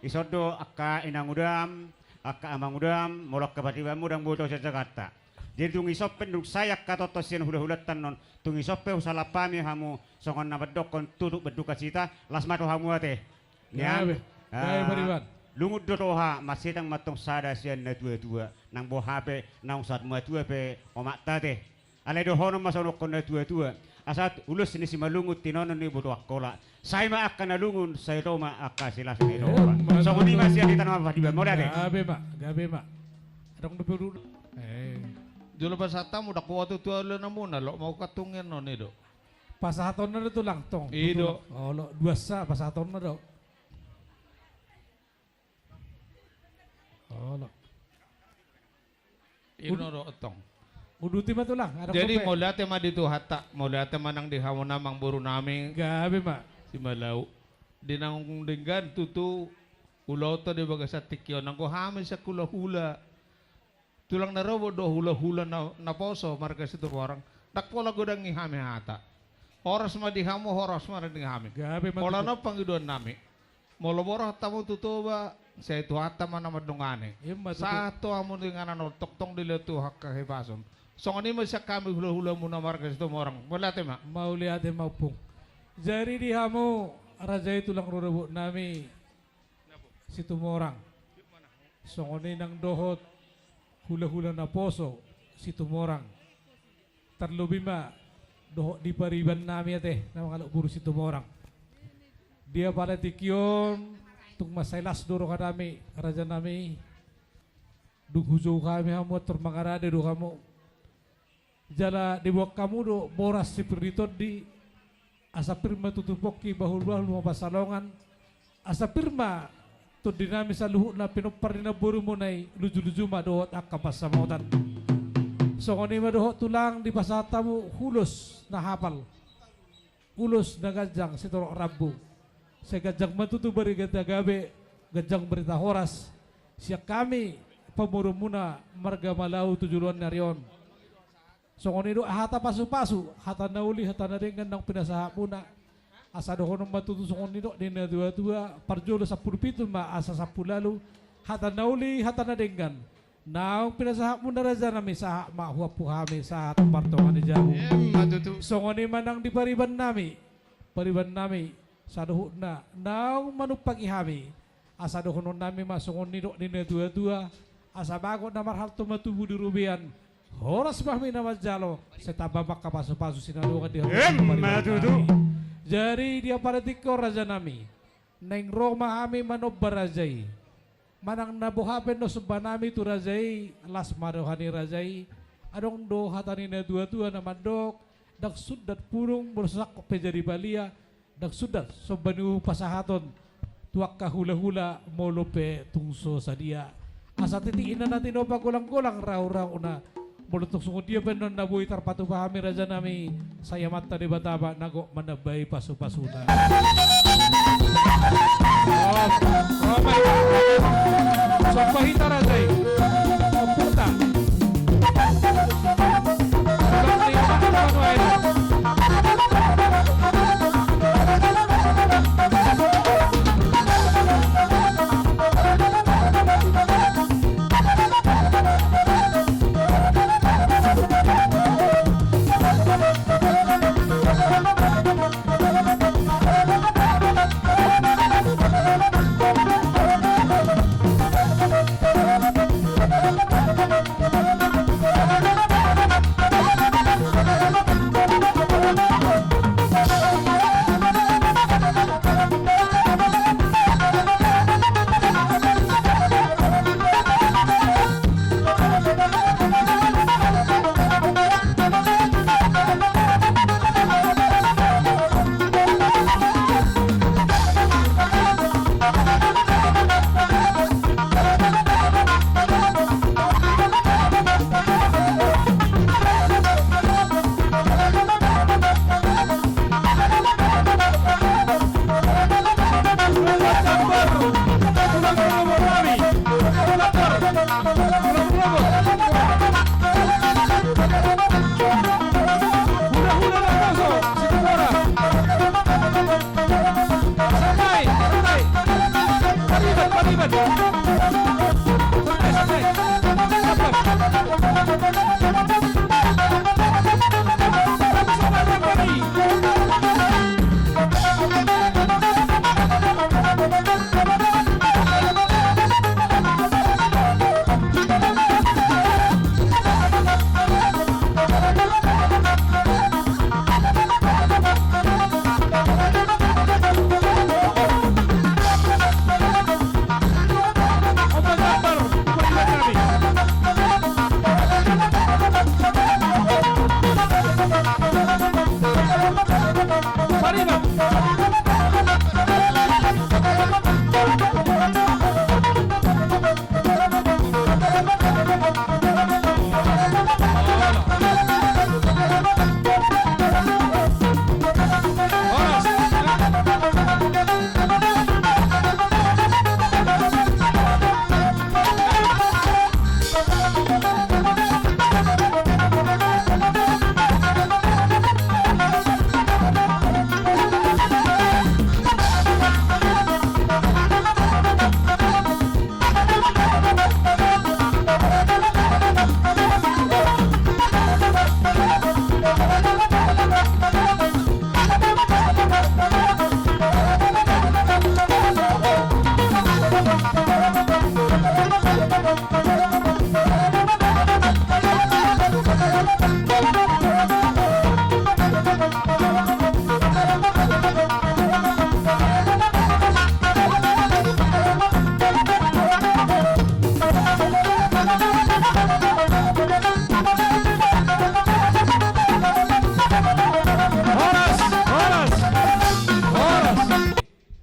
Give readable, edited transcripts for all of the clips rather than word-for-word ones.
isodo akka inang udam, akka amang udam, molok kapatiban mudang buto sa Jakarta. Jadi tung isopen dung sayak katoto sian hula-hulatan non tung isope usalapami hamu songon na bedok kon tuduk beduka cita lasmato hamu ate. Gabe, gabe pariban. Lungud dotoha masitang matong sada sian na tua-tua nang bohape nang sat tua pe omak tate. Ale dohono masonok kon na tua-tua. Asat ulus ini si malungut tinono ni butuh akola. Saya ma akan nalungun saya roma akka sila sini roma. Songon ni masih di tanah apa di bawah ate. Gabe mak. Adong dulu. Dulu pas satam udah kuat tu ala na muna lo mau katungin no nido. Pasahaton na ito lang tong. Ido. Oh, lo dua sa pasahaton na daw. Oh, lo. Ino ro otong. Uduti ma to lang. Jadi mau lihat tema di tu hatta, mau lihat tema nang di hawa namang buru naming Gabe mak. si malau. Di nang denggan tutu ulau to di bagas tikyo nang ko hamin sa hula. Tulang na raw do hula-hula na poso marga situ orang. Takpola godang ngihami hata. Oras madihamo horas maradingami. Gabe mak. Pola na pangiduan nami. Moloboro tamu tutuba sa itu hata man madungane. Sa to amo dengan ano toktong dilo tu hak kahibason. So ngani mo siya kami hula-hula muna marga situ orang. Wala tema. Mau lihat mau pung. Jari di hamu raja itu lang rurubuk nami situ orang. Songoni nang dohot hula-hula na poso situ morang. Terlebih ma dohot di pariban nami ate na mga guru situ morang. Dia pada tikyon tung masailas doro kadami raja nami dugujo kami hamu termangarade do kamu jala dibuat kamu do boras si perditon di asa firma tutupoki bahul-bahul mga pasalongan asa firma to dinami sa luhut na pinupar na buru mo na luju-luju madohot akapasamotan so kani madohot tulang di pasata mo hulos na hapal hulos na gajang si torok rabu sa gajang matutu bari gata gabe gajang berita horas siya kami pamuro muna marga malau tujuan na riyon so kani do hata pasu-pasu hata nauli hata naringan ng pinasahap muna asa doon matutusong nito din na dua-dua parjolo sa pulpito ma asa sa pulalu hata nauli hata nadenggan naong pinasahap mo na raja nami sa mahuap po kami sa partongan ni Jabu so ngani manang di pariban nami sa doon na naong manupag ihami asa doon nami masungon nito din na dua-dua asa bago na marhal tumatubo di rubian horas mahmi na majalo sa tabamak kapaso-paso sinalukan di Matutu. Jari dia pada tiko raja nami neng Roma kami manobarajay manang nabuhapen no subanami tu rajay las marohani rajay adong do hatani na dua-dua na mandok dag sudat purung bersak pejari balia dag sudat sobanu pasahaton tuak kahula-hula molope tungso sadia asa titiin na natin o pagulang-gulang raw-raw na Bulutok sungguh dia benar nabui terpatu pahami raja nami saya mata di bataba nago manabai pasu-pasuna. Oh my God. Sampai hita raja. Puta.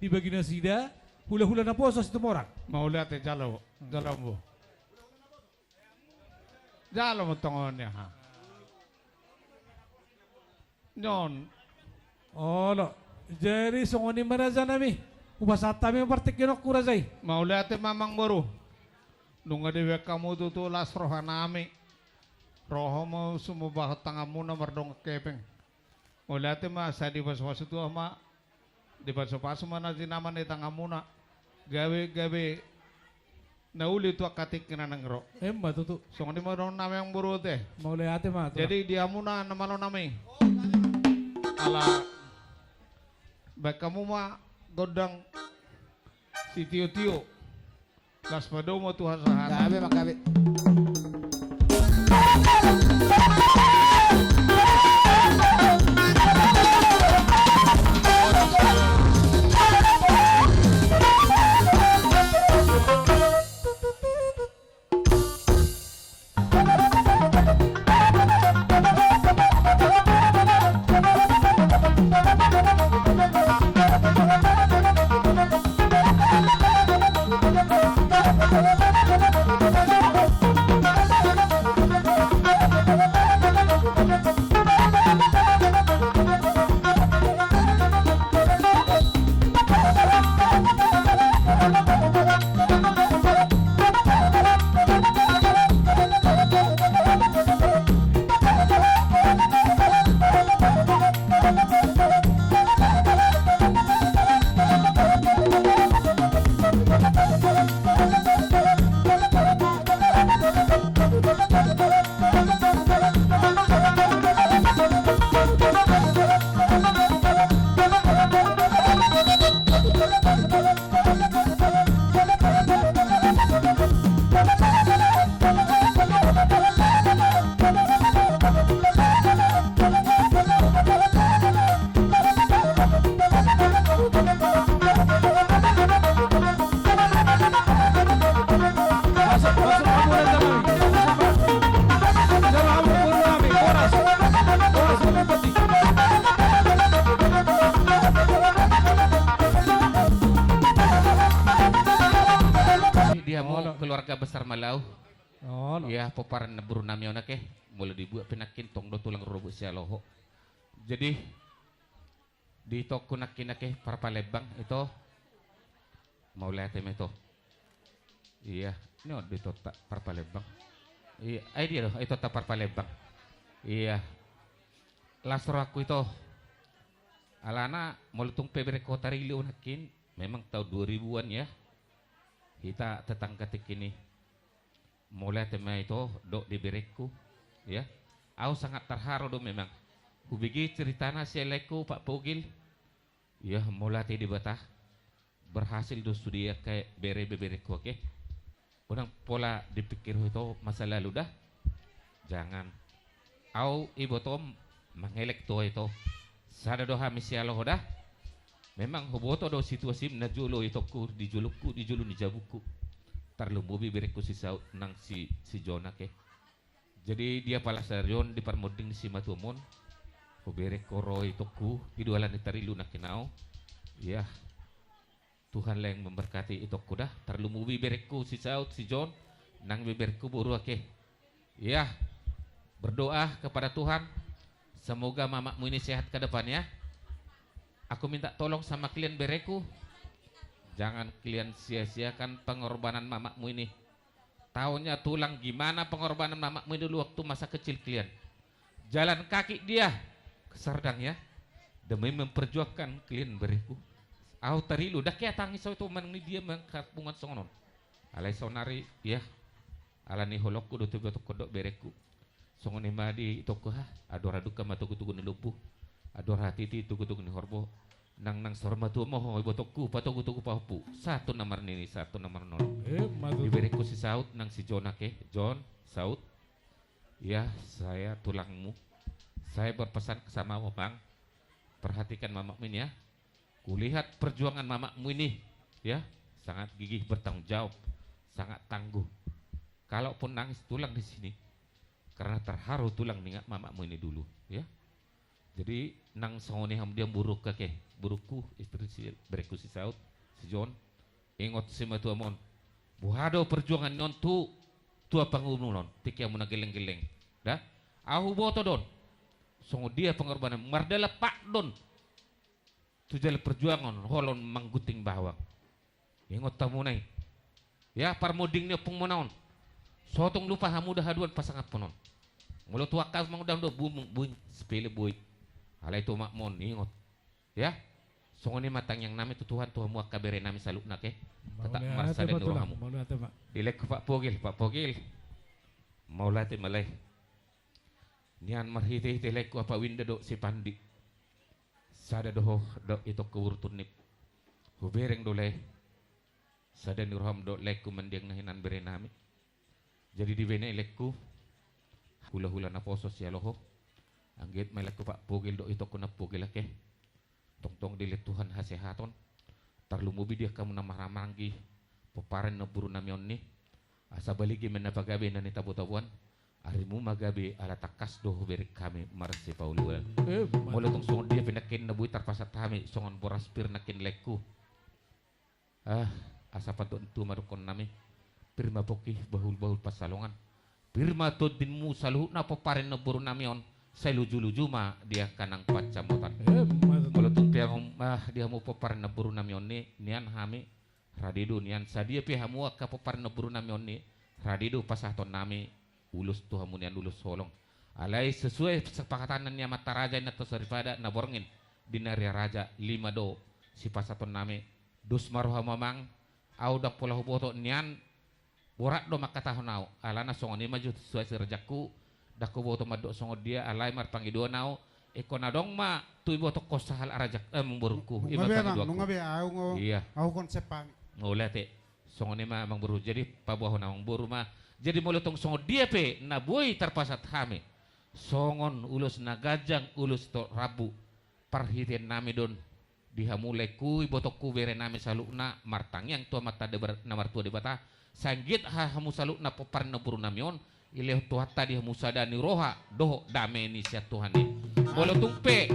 Di bagian sida, hula-hula na poso si Tumorang. Mau lihat ya jalo mo. Jalo mo tongonnya ha. Nyon, Olo, jadi songoni maraza nami. Ubasata mi partik yunok kurazay. mau lihat ya mamang baru. Nung dewe kamu tuh las roha nami. Roho mau sumubah tangamu na mardong kepeng. Mau lihat ya ma sa di pas-pas itu ama di pas-pas mana naman ni tangamuna. Gawe nauli tu akatik kena nangro. Emma tutu. So ni mo nami ang buru teh. Mau lihat ma. Jadi dia muna naman nami. Ala baik kamu mah godang si tio-tio. Las pado mo Tuhan sahana. Gabi magabi. keluarga besar Malau. Oh, no. Ya, poparan na buru nami onak mulai dibuat pinakin tong do tulang rubu siya loho. Jadi di toko nakin para palembang itu mau lihat itu. Iya, no di tota para palembang. Iya, dia loh, itu tota para palembang. Iya. Lastro aku itu alana molutung pebre kota rili unakin memang tahun 2000-an ya. Ita tetangga ini mulai tema itu dok di berekku ya. Aku sangat terharu do memang. Hubigi ceritana si leku Pak Pogil. Ya mulai di batah berhasil do studia kayak bereku oke. Orang pola dipikir itu masa lalu dah. Jangan. Au ibu tom mengelek to itu. Sada do hamis ya loh dah. Memang hoboto do situasi najulo itu ku dijulukku dijulu ni jabuku. Tarlumbubi bereku si saut nang si Jona ke. Jadi dia pala serion di parmoding si Matumon. Ko berek koro itu ku idualan ni tarilu nak kinao. Ya. Tuhan lah yang memberkati itu ku dah. Tarlumbubi bereku si saut si John nang berekku buru ke. Ya. Berdoa kepada Tuhan. Semoga mamakmu ini sehat ke depannya. Aku minta tolong sama klien bereku. Jangan klien sia-siakan pengorbanan mamakmu ini. Taunya tulang gimana pengorbanan mamakmu dulu waktu masa kecil klien. Jalan kaki dia ke Serdang ya. Demi memperjuangkan klien bereku. Au tarilu dah kaya tangis itu menang dia mengkapungan songonon. Alai sonari ya. Alani holokku do tugo kodok bereku. Songone madi toko ha adora duka matugu-tugu ni lupuh. Ador hati ti tugu-tugu ni horbo nang sorma tu moho ibu tokku patugu-tugu pahu satu nomor ini satu nomor nol. Diberiku si Saud nang si Jona ke John Saud. Ya saya tulangmu. Saya berpesan sama Omang. Perhatikan mamakmu ini ya. Kulihat perjuangan mamakmu ini ya sangat gigih bertanggung jawab, sangat tangguh. Kalaupun nangis tulang di sini karena terharu tulang ningat mamakmu ini dulu ya. Jadi nang songone ham dia buruk kake burukku istri si bereku si Saud si John ingot si matuamon buhado perjuangan non tu tua pangumunon tikia muna geleng-geleng dah ahu boto don songo dia pengorbanan mardala pak don tujal perjuangan holon mangguting bawang ingot tamunai ya parmodingnya pungmonaon sotong lupa hamuda haduan pasangan ponon mulut wakaf mangudang do buing sepele boy ala itu makmon ingot ya songone matang yang nami tu Tuhan muak kabere nami saluk nak tetap merasa dan nurhamu dilek Pak Pogil mau latih malai nian marhiti dilek ku apa winda do si pandi sada doh do itu kewurtunip hubereng dole sada nurham do lekku mendiang nahinan bere nami jadi di bene lekku hula-hula na poso siya loho anggit melek Pak Pogil do itu kuna Pogil ke tong dilit Tuhan hasehaton tarlumubi dia kamu nama ramanggi peparan na buru namion ni asa baligi menapagabe na ni tabu-tabuan arimu magabe ala takas do berik kami marsi pauluan mula tong songon dia pinakin na buit tarpasat kami songon boraspir nakin lekku asa patut tu marukon nami pirma poki bahul-bahul pasalongan pirma to dinmu saluh na peparan na buru namion saya luju-luju ma dia kanang pacamotan. Kalau tuh dia mau popar na buru namion ni nian hami radidu nian sadia pi hamu ka popar na buru namion ni radidu pasaton nami ulus tuh hamu nian ulus solong. Alai sesuai kesepakatan nya mata raja na to sarifada na borngin dinaria raja 5 do si pasaton nami dus maruha mamang au dak pola huboto nian borak do makatahon au alana songoni maju sesuai serjaku dako boto madok songo dia alai mar pangido nao ekona dong ma tu ibo to kosahal arajak memburuku iba pangido aku iya aku konsep pang mulai te songo ni ma mang buru jadi pabuah na mang buru ma jadi molotong songo dia pe na boy terpasat hame songon ulus na gajang ulus to rabu parhiten nami don dihamulai ku ibo to ku bere nami salukna martang yang tua mata de na martua de bata sanggit ha hamu salukna popar na buru namion ileh tuhat tadi musada ni roha doh dame ni sia Tuhan ni bolo tumpe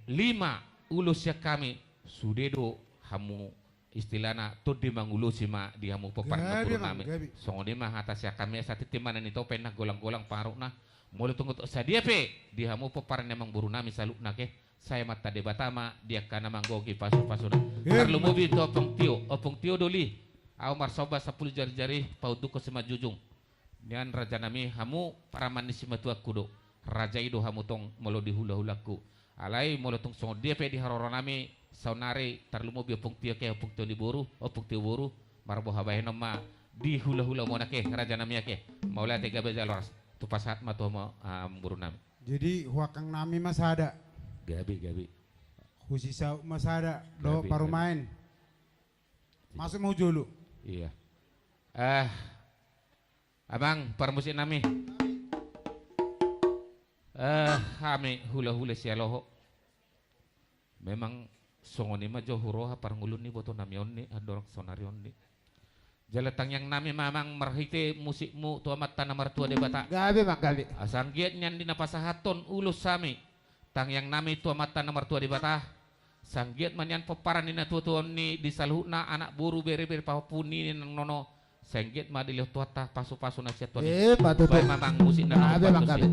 5 ulus ya kami sudedo hamu istilana to di mangulusi ma di hamu popar na buru nami songone mah atas ya kami satu timanan itu penah golang-golang paruk nah bolo tunggu sadia pe di hamu popar na mang buru nami saluk na ke saya mata debatama dia kana manggogi pasu-pasu karlu mobil to opong tio doli au marsoba 10 jari-jari pauduko sema jujung nian raja nami hamu para manis matua kudo raja ido hamu tong molo di hula-hulaku alai molo tong songo dia pe di haroro nami saunare tarlumo bi opong tio ke opong tio di boru opong tio boru marbo habahe ma di hula-hula mo na ke raja namanya ke maula tiga bejalos tu pasat ma to mo buru nami Jadi huakang nami masada. gabi Husisa masada do Gabi, parumain. Masuk mau julu. iya abang permusin nami kami hula-hula sialoho memang songoni ma johuro parngulun ni boto namion ni adorok sonarion ni jaletang yang nami mamang merhite musikmu tu amat tanah martua de bata Gabi mak gabi. asang giat nyan di napasahaton ulus sami tang yang nami tu amat tanah martua de bata sanggiat manyan peparan ni natutuan ni di saluhna anak buru beri-beri papuni ni nang nono sanggiat ma dilih tuata pasu-pasu na siat tuan Patutu. bae mamang musik na Gabi mak gabi.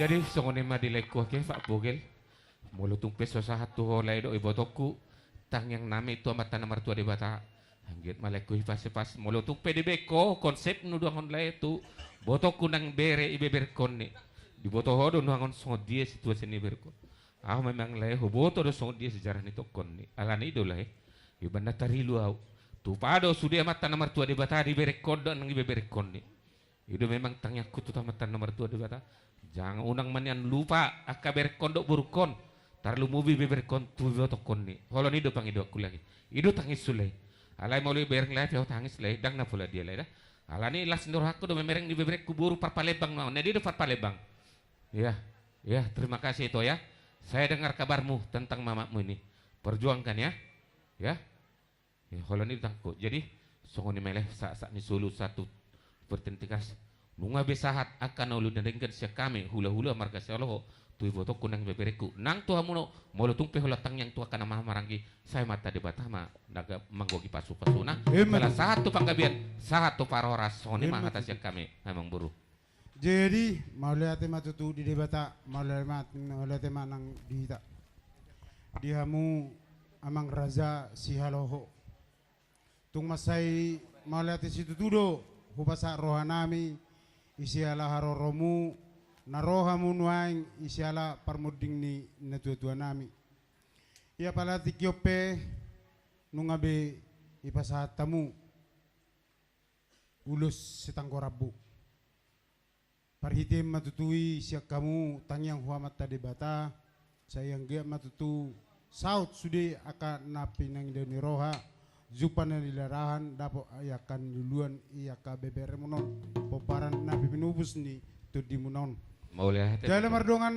Jadi songone ma dileko ke Pak Bogel. Mulu tumpes sahat tu holai do ibotoku tang yang nami tu amatan nomor tua di bata. Hanggit maleko pas mulu tumpe di beko konsep nu duangon lai tu botoku nang bere ibe berkon ni. Di boto hodo nuangon songo dia situasi ni berkon. Ah memang lai ho boto do songo dia sejarah ni tokon ni. Alani do lai. Ibanda tarilu au. Tu pado sudah amatan nomor tua di bata di berkon do nang ibe berkon ni. Itu memang tangnya kutu amatan nomor tua di bata. Jangan unang manian lupa akaber kondok burukon tarlu mubi beber kon tu tokon ni holo ni do pangido aku lagi ido tangis sulai alai mau bereng lai teo tangis lai dang na pula dia lai dah alani las nur hakku do memereng di beber kuburu parpalebang no ne di do parpalebang Ya, terima kasih itu ya. Saya dengar kabarmu tentang mamamu ini. Perjuangkan ya. Ya. Ya, holon ini tangko. Jadi, songoni meleh saat ni sulu satu pertentikas. Nunga besahat akan ulu dendengan sia kami hula-hula marga sia loho. Tui boto kunang bebereku. Nang tuha muno molo tumpe holatang yang tua kana marangi. Saya mata debatama naga manggogi pasu-pasuna. Salah satu panggabian, satu paroras songoni mah atas sia kami memang buru. Jadi mau lihat matutu di debata mau lihat nang dita. Dihamu amang raja si haloho. Tung masai mau lihat situ tudo hubasa rohanami isiala haroromu narohamu nuaing isiala parmuding ni natua nami. Ia palati kiope nungabe ipasatamu ulus setangkorabu. Parhitim matutui siak kamu tangyang huamat tadi bata sayang gia matutu saut sude akan napi nang deni roha zupan na dilarahan dapo ayakan duluan iyaka bebere munon poparan napi pinubus ni tudi munon Maulia dalam mardongan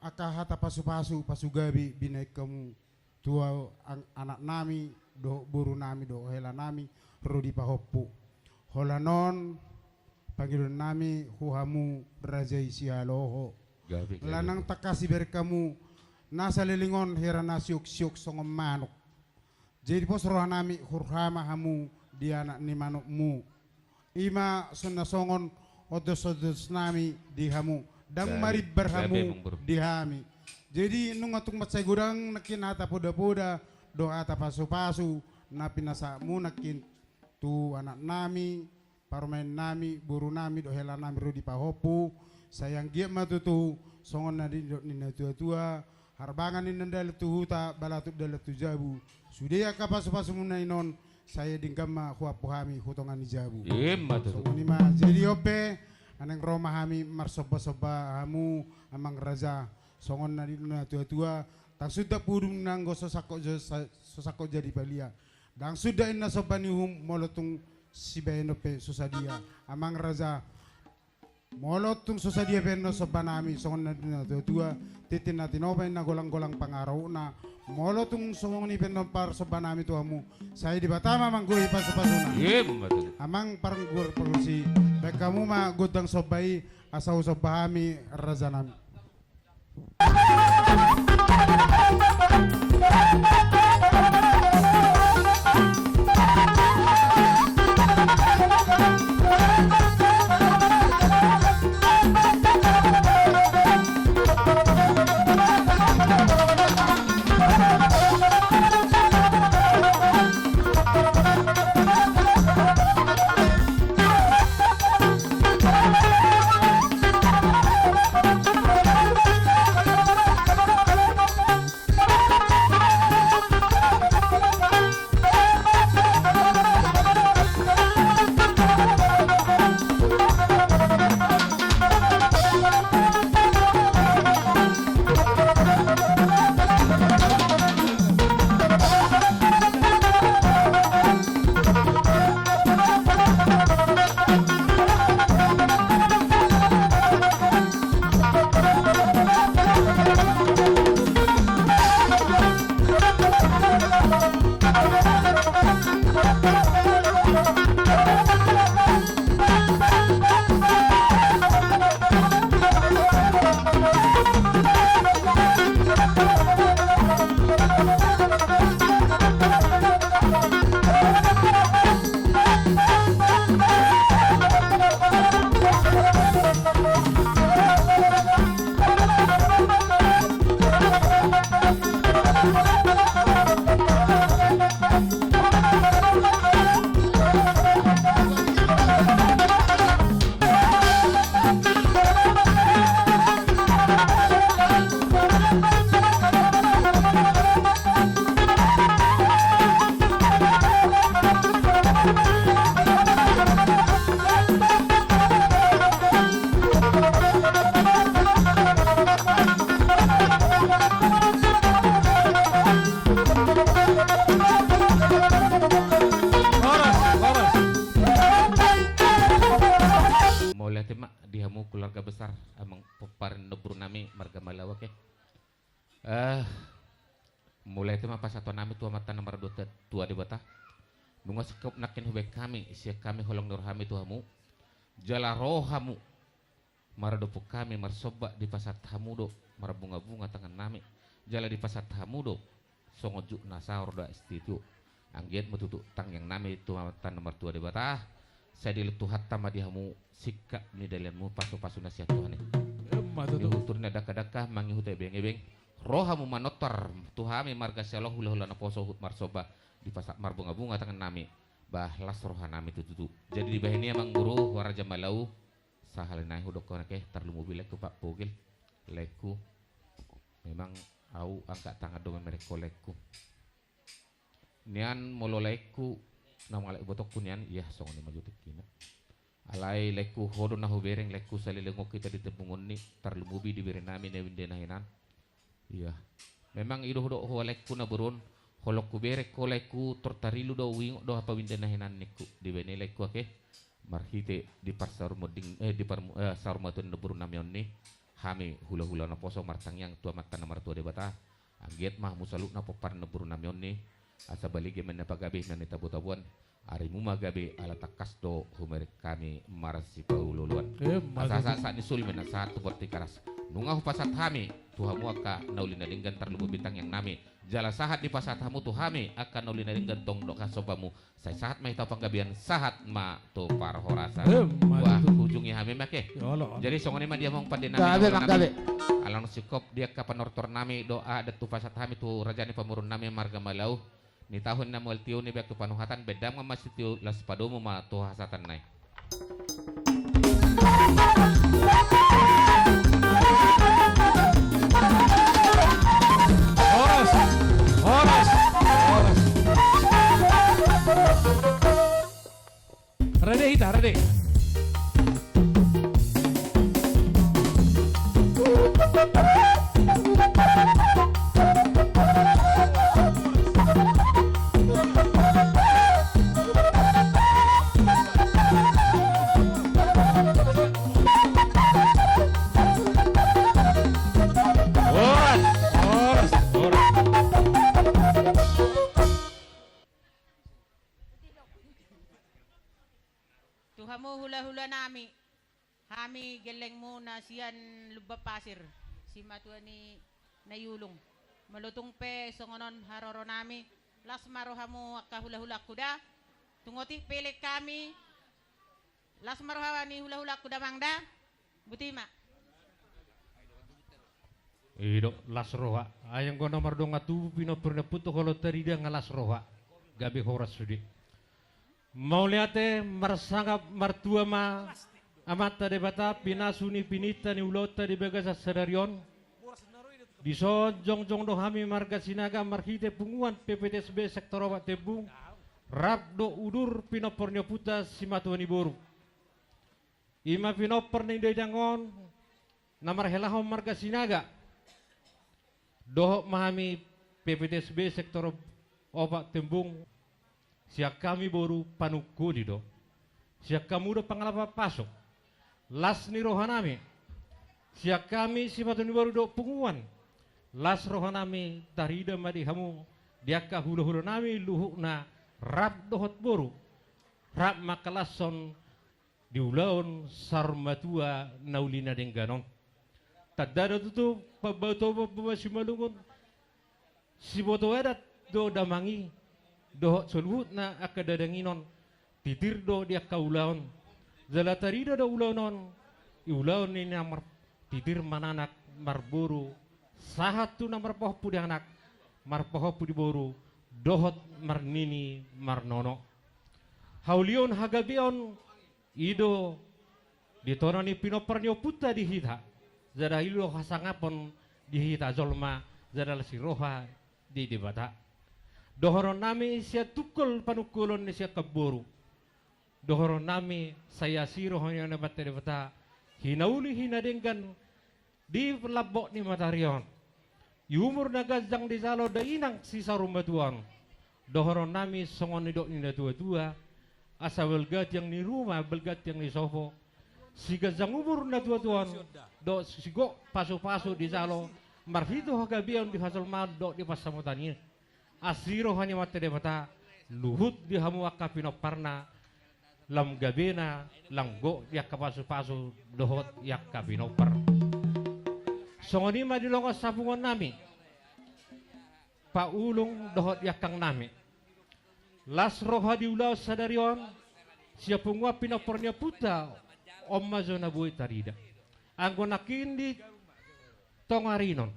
aka hata pasu-pasu pasugabi binaik kamu tua anak nami do buru nami do hela nami rodi pahoppu holanon panggilan nami huhamu raja isialoho lanang takasi berkamu nasa lilingon hirana siuk-siuk songom manuk jadi pos roh nami hurhama hamu di anak ni manukmu ima sona songon odos-odos nami di hamu dang mari berhamu di hami jadi nungatung matsay gudang nakin hata poda-poda do hata pasu-pasu napi nasamu nakin tu anak nami parmain nami, buru nami, do hela nami rodi pahopu, sayang giat matutu, songon nadi do nina tua-tua, harbangan ni nandal tu huta, balatub dalat tu jabu, sudia kapasu-pasu munainon, saya dingkama huapuhami hutongan ni jabu. Songon ni ma, jadi ope, aneng roma hami marsoba-soba hamu, amang raja, songon nadi nina tua-tua, tak sudah pudung nanggo sosako jadi balia, dan sudah inna sobanihum molotung si beno pe susadia amang raja molotung susadia beno sobanami songon na tua titin natin opay na golang-golang pangaraw na molotung songon ni beno par sobanami tuamu saya di batama manggoy pa sa pasuna amang parang gur parusi baik kamu ma godang sobay asaw sobahami raja nami nebur nami marga Malawa ke. Mulai itu mah pas satu nami tua mata nomor tua di bata. Bunga sekop nakin hubek kami, isi kami holong nur hami tuhamu. Jala rohamu. Maradopo kami marsoba di pasat hamudo, marbunga-bunga tangan nami. Jala di pasat hamudo. Songojuk nasaur da istitu. Anggiat metutu tang yang nami tua mata nomor tua di bata. Saya diletuh hatta madihamu sikap ni dalianmu pasu-pasu nasihat Tuhan ini. Dihuturnya daka-daka mangihute beng-beng. Rohamu manotor tuhami marga selo hula-hula na poso hut marsoba di pasar marbunga-bunga tangan nami bahlas roha nami tututu. Jadi di bahini emang guru waraja Malau sahalinai hudok ke tarlu mobil leku Pak Pogil leku memang au angkat tangan do mereka leku nian molo leku nama lek botok kunian iya songoni majutik kina alai leku hodo nahu bereng leku salilengok kita di tebungun ni tarlu mobil di beri nami ne nahinan iya memang ido hudok ho leku na burun holok ku bere koleku tortarilu do wing do apa winda nahinan niku di bene leku ake marhite di pasar moding di sarmatun neburu namion ni hami hula-hula na poso martang yang tua mata namar tua debata angget mah musaluk na popar neburu namion ni asa balige men pagabe nan tabu-tabuan arimu magabe ala takas do humerek kami marasi paululuan asa sa ni sul men satu berti karas nungah pasat hami tuhamu aka naulina dinggan tarlubu bintang yang nami jala sahat di pasat hamu tuhami akan naulina dinggan tong do kasobamu saya sahat mah ita panggabian sahat ma tu par horasa wah ujungnya hami make jadi songone mah dia mong pandena nami alang sikop dia kapan nortor nami doa adat tu pasat hami tu rajani pamurun nami marga Malau ni tahun na moel tiu ni bek tu panuhatan bedam ma masih tiu las padomu ma tu hasatan nai Horas. Ready hita, ready. Tuhamu hula-hula nami. Hami geleng mo na siyan lubba pasir. Si matua ni nayulong. Malutong pe songonon haroro nami. Las marohamu hula-hula kuda. Tungoti pelek kami. Las marohawa ni hula-hula kuda mangda. Butima. Ido las roha. Ayang ko nomor dong atu pino pernah puto kalau terida ngalas roha. Gabi horas sudi. Mau liate marsangap martua ma amata debata pinasuni pinita ni ulota di bagasa sadarion. Diso jong do hami marga sinaga marhite punguan PPTSB sektor obat tebung. Rap do udur pinopornya puta simatuani boru. Ima pinopor ni dangon namar helahom marga sinaga. Dohok mahami PPTSB sektor obat tembung. Siak kami boru panuku di do. Siak kamu do pangalapa pasok. Las ni rohanami. Siak kami simatuni baru do punguan. Las rohanami tarida madi hamu. Diaka hulu-hulu nami luhuk na rap dohot boru. Rap makalason diulaon sarmatua naulina dengganon. Tadada tutu pabato pabasimalungon. Si boto edat do damangi. Doh soluhut na akadadanginon titir do dia kaulaon zalatarida do ulaonon iulaon ni namar titir mananak marburu sahat tu namar pohpu di anak marpohpu di boru dohot marnini marnono haulion hagabion ido ditononi pinoparnyo puta di hita zada ilo hasangapon di hita zolma zada lasiroha di debata dohoron nami sia tukul panukulon ni sia kaboru. Dohoron nami saya siro hanya na bata hinauli hinadenggan di labok ni matarion. Yumur na gazang di salo da inang si sarumbatuan. Dohoron nami songon ni dok ni tua-tua asa belgat yang ni rumah belgat yang ni sofo. siga jangumur na tuan do sigo paso-paso di zalo marhito hagabion di hasal do di pasamutani asiro hanya mata de mata luhut di hamu akapino parna lam gabena langgo yak kapaso-paso dohot yak kabino par songoni madilongo sabungon nami paulung dohot yak kang nami las roha diulau sadarion siapungwa pinapornya puta omma zona bui tarida anggo nakindi tongarinon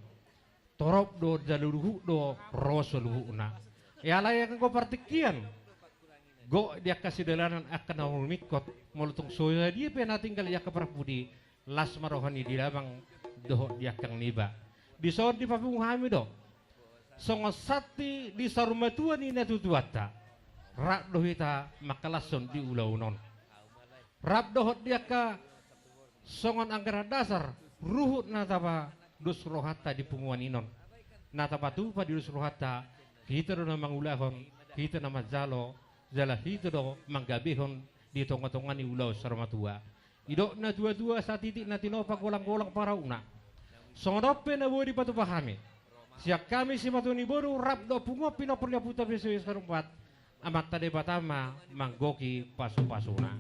torop do jaluruhu do rosoluhuna ya layak anggo partikian go dia kasih dalanan akan awal mikot molutung soya dia pena tinggal ya keperpudi las marohani di labang doh dia kang niba di sor di papung hami do songosati di sarumatua ni natutuata rak dohita makalason di ulaunon rap dohot dia ka songon anggara dasar ruhut natapa dus rohata di punguan inon natapa tu pa di dus rohata kita do namang ulahon kita nama jalo jala hito do manggabihon di tonga-tonga ni ulau sarmatua idok na dua-dua sa titik na tinopa golang-golang para una songodope na buo di patu pahami siak kami si matuni boru rap do pungo pinopornya puta besuis karumpat amat tade batama manggoki pasu-pasuna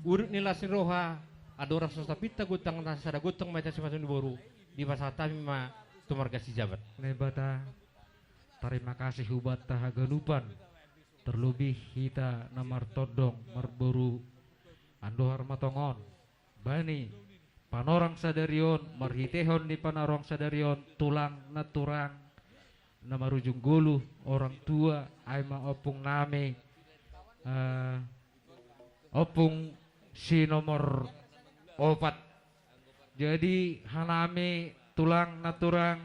urut nila siroha adora sostapita gutang nasada gutang maita si matuni boru di pasatami ma tumarga si jabat nebata terima kasih hubat tahagalupan terlebih kita namar todong marboru andohar matongon bani panorang sadarion marhitehon di panarong sadarion tulang naturang nama rujung gulu orang tua aima opung name opung si nomor 4 jadi haname tulang naturang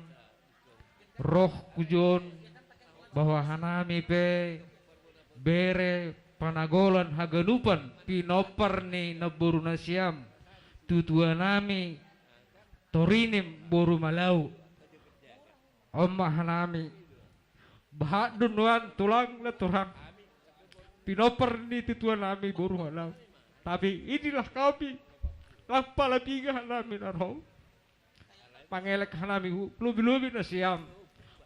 roh kujon bahwa hanami pe bere panagolan haganupan pinopar ni naburu nasyam tutua nami torinim boru malau omma hanami bahak dunuan tulang naturang pinopar ni tutua nami boru malau tapi inilah kami lampala tiga hanami narho pangelek hanami lubi-lubi nasyam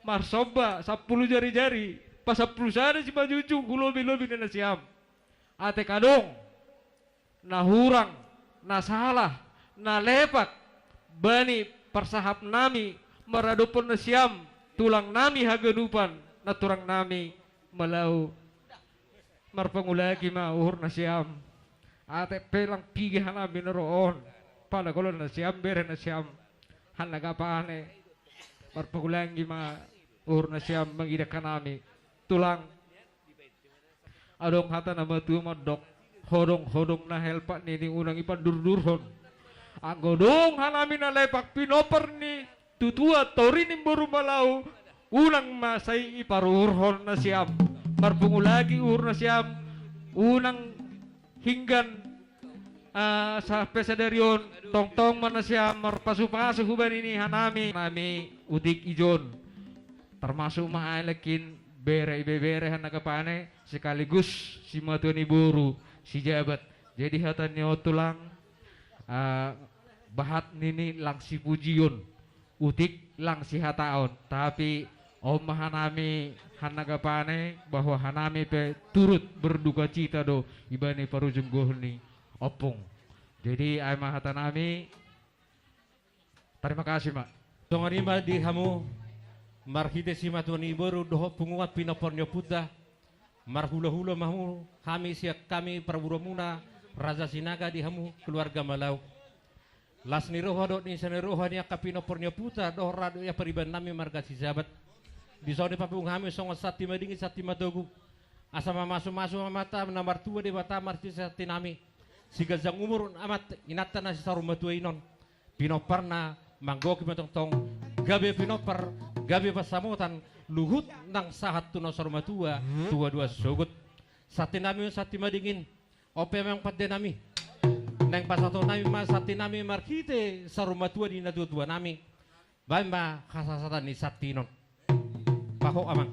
marsoba 10 jari-jari pas 10 sana si majuju lubi-lubi na nasyam ate kadong na hurang na salah na lepak bani persahap nami maradopon nasyam tulang nami haganupan naturang nami malau marpangulagi mauhur nasyam ate pelang pigi hanami naroon pada kolon nasyam bere nasyam hanaga paane marpangulangi ma uhur nasyam mangidakan nami tulang adong hata nama tu modok hodong na helpa ni unang ipan dur-durhon anggodong hanami na lepak pinoper ni tutua torinim boru malau unang masay iparuhon na siyam marpungulagi uhur na siyam unang hinggan sa pesadarion tong-tong mana siyam marpasu-pasu huban ini hanami udik ijon termasuk maalekin bere hanagapane sekaligus si matuani buru si jabat jadi hatannya tulang bahat nini lang si pujion utik lang si hataon tapi omah hanami hanagapane bahwa hanami pe turut berduka cita do ibani parujung gohni opung jadi ay mahatanami terima kasih mak tongarima di hamu marhite si matuani boru doho punguat pinopornya puta marhula-hula mahu kami siak kami praburamuna raja sinaga di hamu keluarga malau las ni roha dot ni sana roha ni kapinopornya puta doh rado ya periban nami marga si jabat di sore papung kami songo sati madingi sati matogu asama masuk mata namar tua di bata marti sati nami si gazang umur amat inata na si sarum matua inon pinoparna manggoki matong gabe pinopar gabe pasamutan luhut nang sahat tuno saruma tua dua sugut sati nami sati madingin ope memang padde nami nang pasato nami mas sati nami markite saruma tua di tua nami bamba khasasatan ni sati non paho amang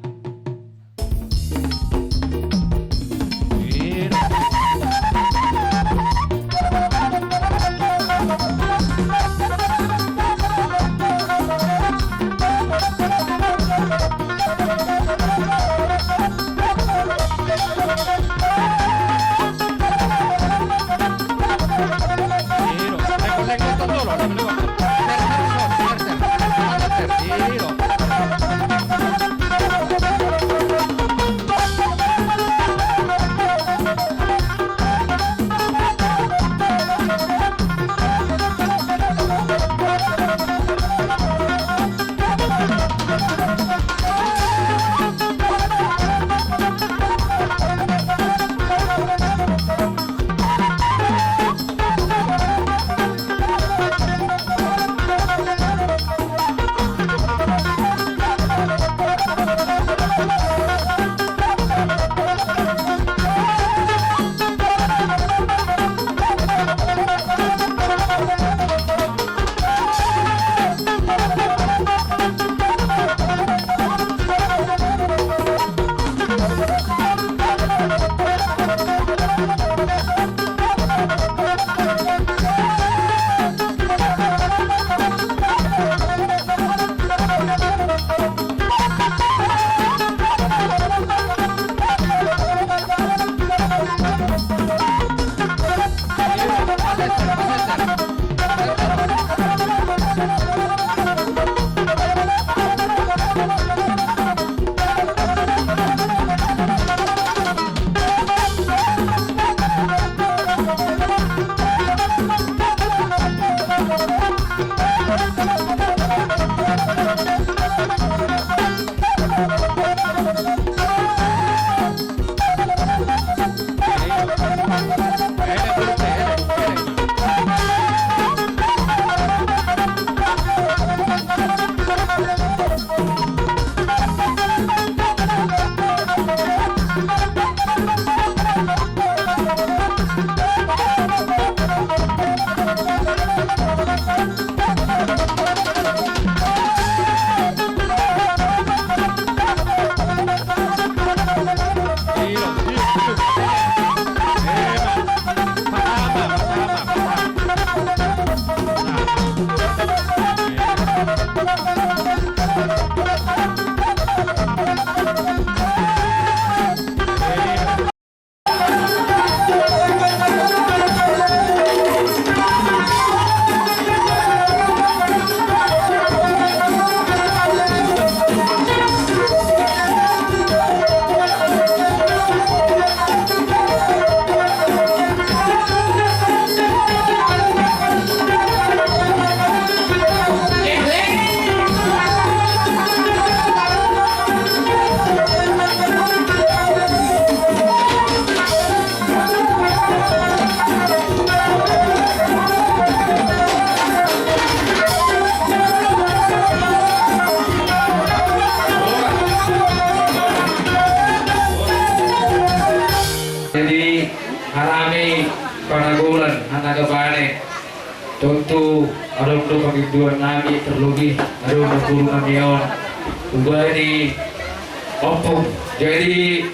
Contoh ada pagigduan nami terlebih ada magulong kami yon. Ubah ni opong. Jadi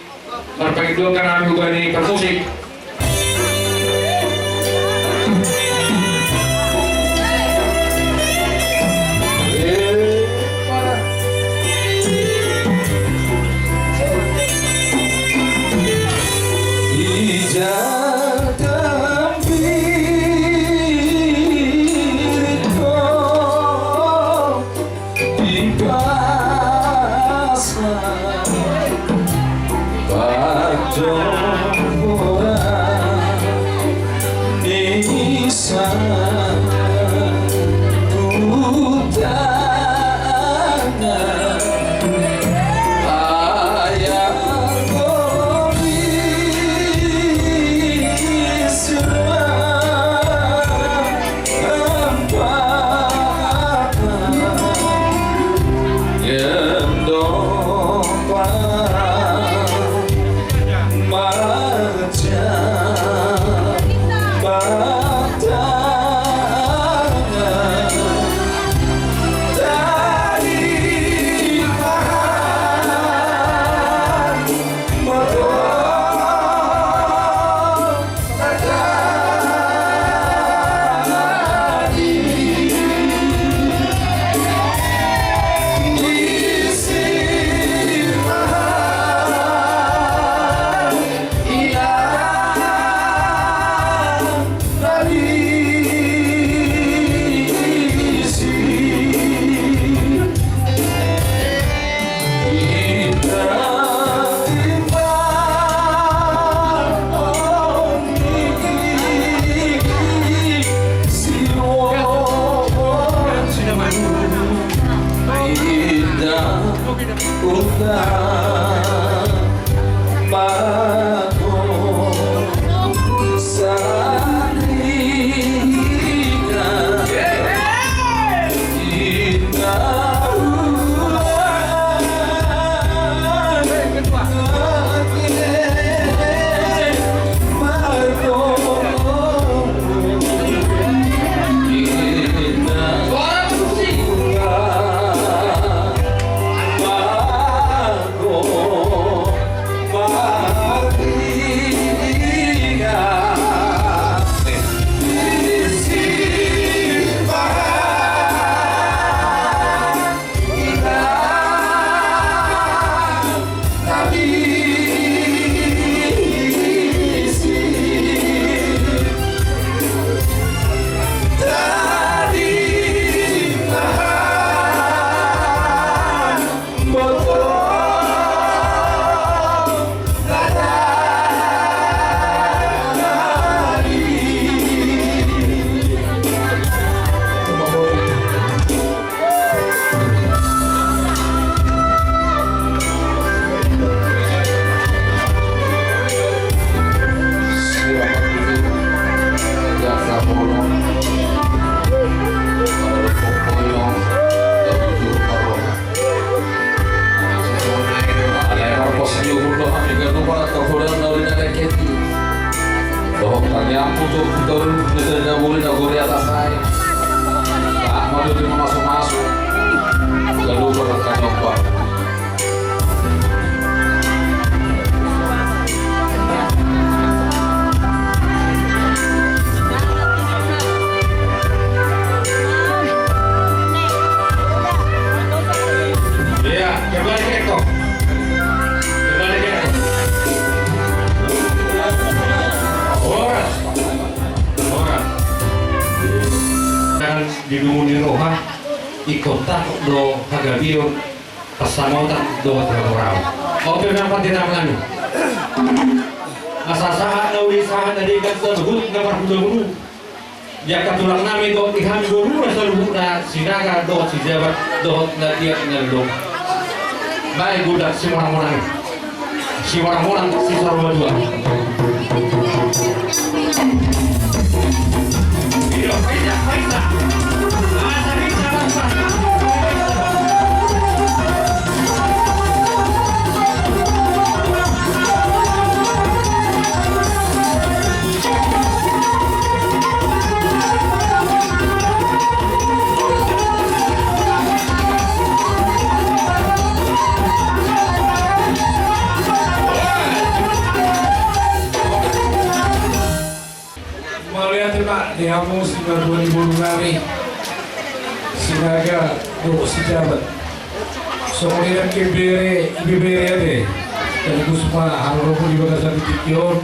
pagigduan ka namin ubah ni permusik. Don't Dinumuni roha ikontak do hagabiyo pasamotan do terorau. Oke memang tidak melani. Asasahan nawi sahan dari kan sebut nomor dulu. Jaka tulang nami do ihan dulu sebut na sinaga do si jabat do na dia do. Baik budak si orang-orang. Si orang-orang si sarwa dua. Iyo, paita. Dihamu sehingga 2000 hari sinaga do sejabat kemudian kebere ade dan kusma haropo di bagasan tikion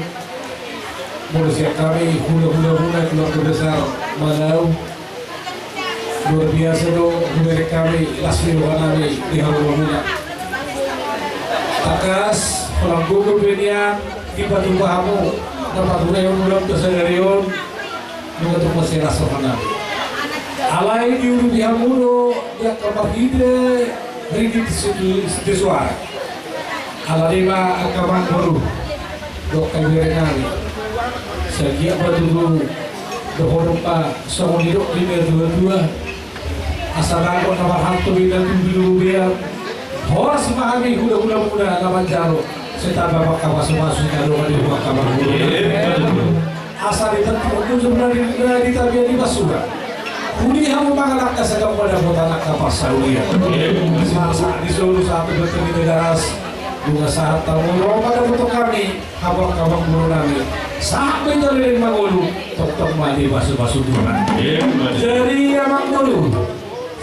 mulai siap kami hula keluarga besar Malau luar biasa do hula kami lasmi kami di haropo takas pelanggu kebenian di batu bahamu dapat ulang kesadaran mengatur masih rasa mana. Alai diuru dihamuro yang kamar hidre ringgit sesuara. Alalima akaman baru dok kawirenari. Segi apa dulu dohorpa songon hidup di dua asal aku kamar hantu bina dulu biar horas memahami hula muda lawan jaro. Saya bapak kawas masuk kalau di rumah kamar muda. Asal itu sebenarnya di tabiat di basura. Kuni hamu mangalak kasagam pada botanak kapas saulia. Saat di Solo satu bertemu degaras bunga saat tamu pada foto kami abang-abang bulu nami sampai dari Mangolu tok mandi basu Tuhan. Jadi abang bulu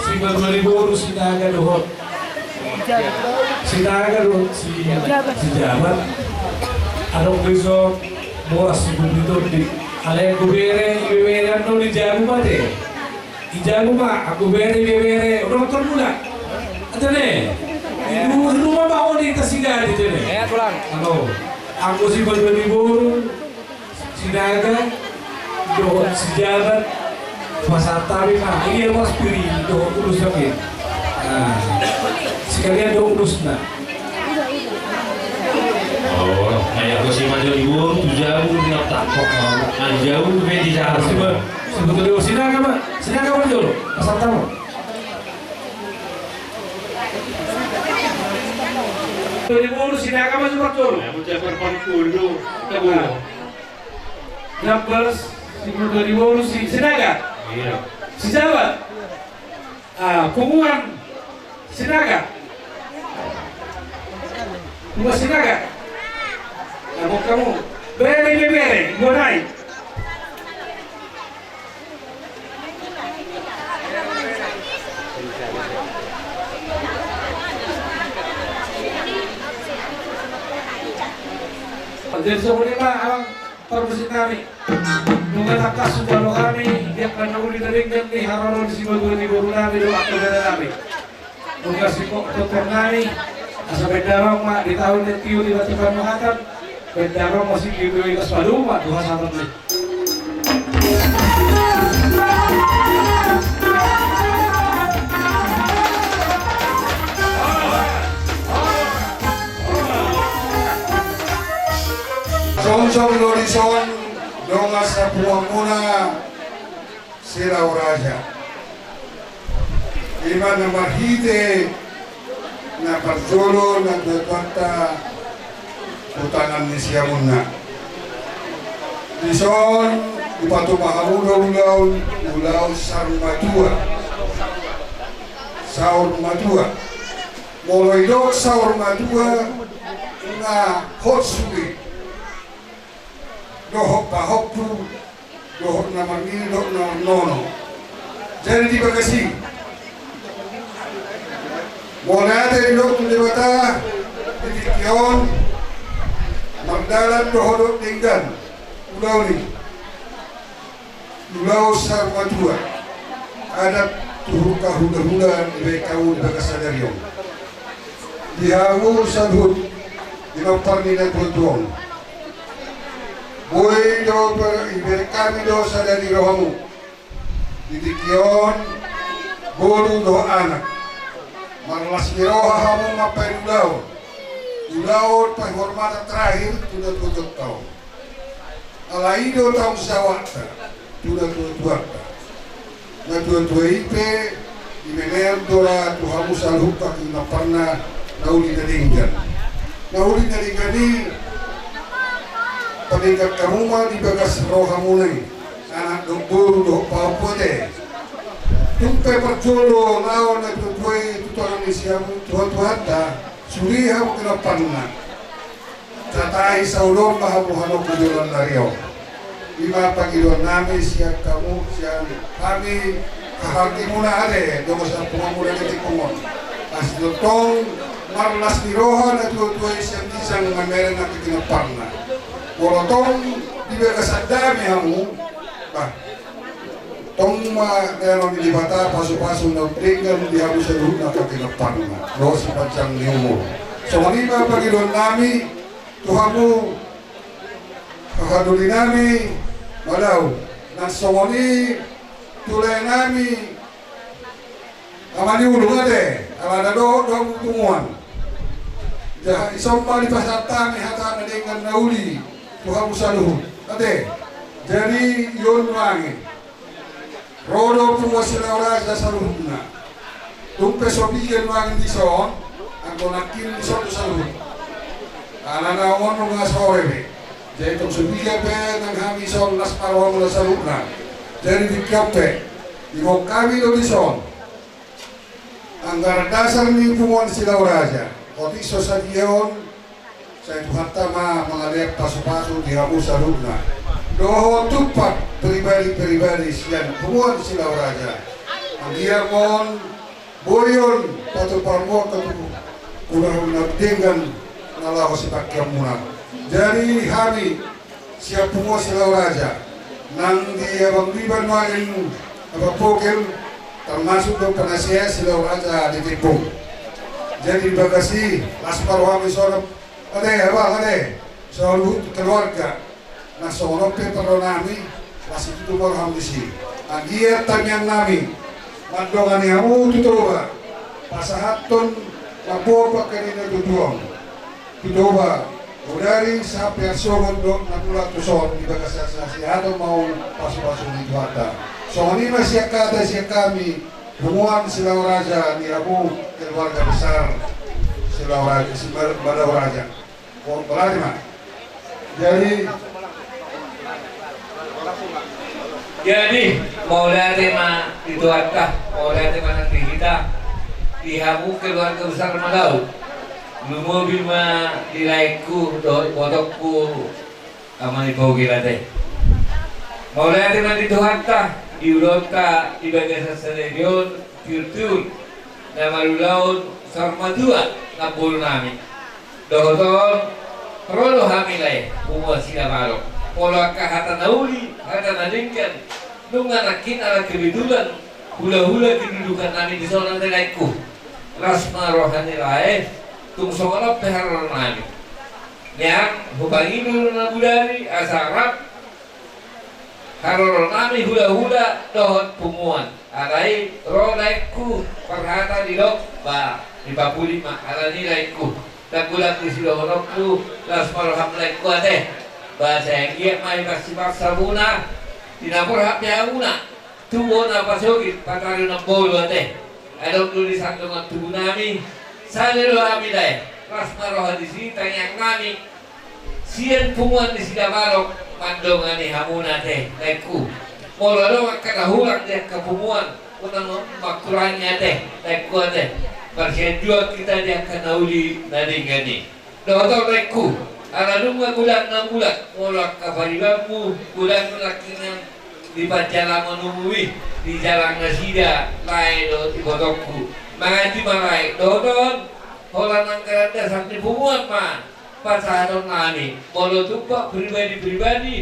si Malibu sinaga dohot sinaga dohot si jabat adong besok boras itu di alay kubere anu di jago mate ijago ma aku bere udah motor mula ada nih rumah mau di Tasiga di sini pulang halo aku si Balibur sinaga dohot sejabat pasar tabi mah ini yang mas piri dohot urus sakit Nah, sekalian do urus na. Oh, kayak aku sih maju di bawah tuh jauh nggak takut jauh tuh di jalan. Sebetulnya sinaga Pak, sinaga apa dulu? Asal tahu. Dari bulu sinaga apa cuma dulu? Aku cakap dulu, kita boleh. Jambas, sebelum dari bulu si sinaga. Iya. Si Jawa. Punguan sinaga. Bunga sinaga. Mau kamu bere, gua naik. Jadi sebenarnya ang perbusin kami mengenai kasus baru kami dia karena uli dari di Haroro di Sibolga di Boru kami doa kepada kami mungkin si dokter kami asal bedarong mak di tahun yang tiu di Batikan mengatakan bedarong masih gitu itu selalu mak Tuhan sangat nih. Song Lorison donga sa puamuna Silaw Raja. Lima na marhite na parjolo na tuwata utangan ni siya muna. Lison ipatumahamulaw sarmatua. Saur matua. Moloidok saur matua na hotsugi. Dohok pahok tu, dohok na mangi, dohok na nono. Jadi di Bekasi, mulai dari dohok di Bata, di Kion, Magdalan dohok tinggal, Pulau ni, Pulau Sarmatua, ada tuh kahula-hula di Bekau di Bekasadarion. Di Hawu Sadhut, di Mamparni dan Putuong. Boy do kami do sadari rohamu didikion bolu do anak marlas miroha hamu ngapain ulau penghormatan terakhir sudah tutup tahun alaido tahun sawata sudah tutup na tua ipe di mener dola tuhamu salhuk kaki na pernah nauli nadinggan ni peningkat karuma di bagas roha mulai anak domburu do papua deh tumpe perjolo lawan na tutuai tutuan isiamu tuhan suriha kena panna tatai saulon mahamuhano kujulan dario lima panggilan nami siap kamu siap kami kahati muna ade domo sa pumamula di kumon asdotong marlas di roha na tutuai siap disang mamere na kena panna Bolotong di Bekasadami hamu, bah, tong meron di bata pasu-pasu na tinggal di hamu seluruh na kakinapan na, si pancang ni umur. So manima pagilon nami, tuhamu, kakaduli nami, malaw, nang somoni, tulay nami, amani ulung ade, alada do tumuan. Isang pali pasatami hata na dengan nauli. Tuhan musaluh, ate, jadi yon wangi, rodo pumasila raja saluhna, tumpe sobigen wangi di son, angko nakin di son saluh, anak awon mga sore, jadi tum sobigen pe nang hami son las parwang la saluhna, jadi di kape, di kami do di son, anggar dasar ni pumuan sila raja, oti sosadion. Saya Tuhan tama mengalih pasu-pasu di hamu salubna. Doho tupat pribadi-pribadi sian kumuan silau raja. Anggiar mon boyon patu parmo ketu kurang dengan nalahu sipak kiamuna. Jadi kami siap kumuan silau raja. Nang di abang riban main apa pokel termasuk ke penasihat silau raja di Tipung. Jadi Bekasi laspar wami sorot ade, selalu keluarga, nah soalnya petro nami, masih itu baru hamdisi. Agia tanyang nami, mandongan yamu tutuba, pasahaton lapo pakanina tutuang tudoba udari sa persoon do natula tuson di bagas hato mau pasu-pasu di Tuata. So anima siya kata siya kami humuan sila raja ni Abu keluarga besar sila raja si Badaw Raja. Oh, berarti Jadi mau lihat di Tuata, mau lihat nanti kita dihamu keluarga besar Madau. Lumobil ma dilaiku do potokku amani pogila teh. Mulai dengan di Tuhatta, di Urota, di bagian stadion, Tirtur, nama Lulaun, Sarmadua, Nabul nami. Dohoton, Rolo hamilai, Umur sila balok. Pola kahata nauli, hata nadingkan, nungan akin ala kebetulan, hula-hula kedudukan nami di sana dilaiku. Rasma rohani lae, tung soalap peharon nami. Yang bukangi dulu nabudari asarap haroro nami hula-hula dohot pumuan alai rolaiku perhata di dok ba di 45 ala nilaiku tak bulan di sidohonokku las marham laiku ate ba sayang mai pasti paksa buna tinapur hak yauna tubo na pasogit pataru na bolu ate adok dulu disanggung tubuh nami salelo amilai las marham di sini tanyang nami sian pumuan di sidabarok mandongani hamuna teh laiku molalo makakahulang dia kepumuan unang makurangnya teh laiku teh bersian jua kita dia kanauli nadingani dohotol laiku ala lunga bulan 6 bulan molak kaparibamu bulan lakinan di pancala menumui di jalan nasida lain do di botokku manganti malai dohotol holang angkaran dasar di pumuan mah pasaran nami, kalau tuh pribadi-pribadi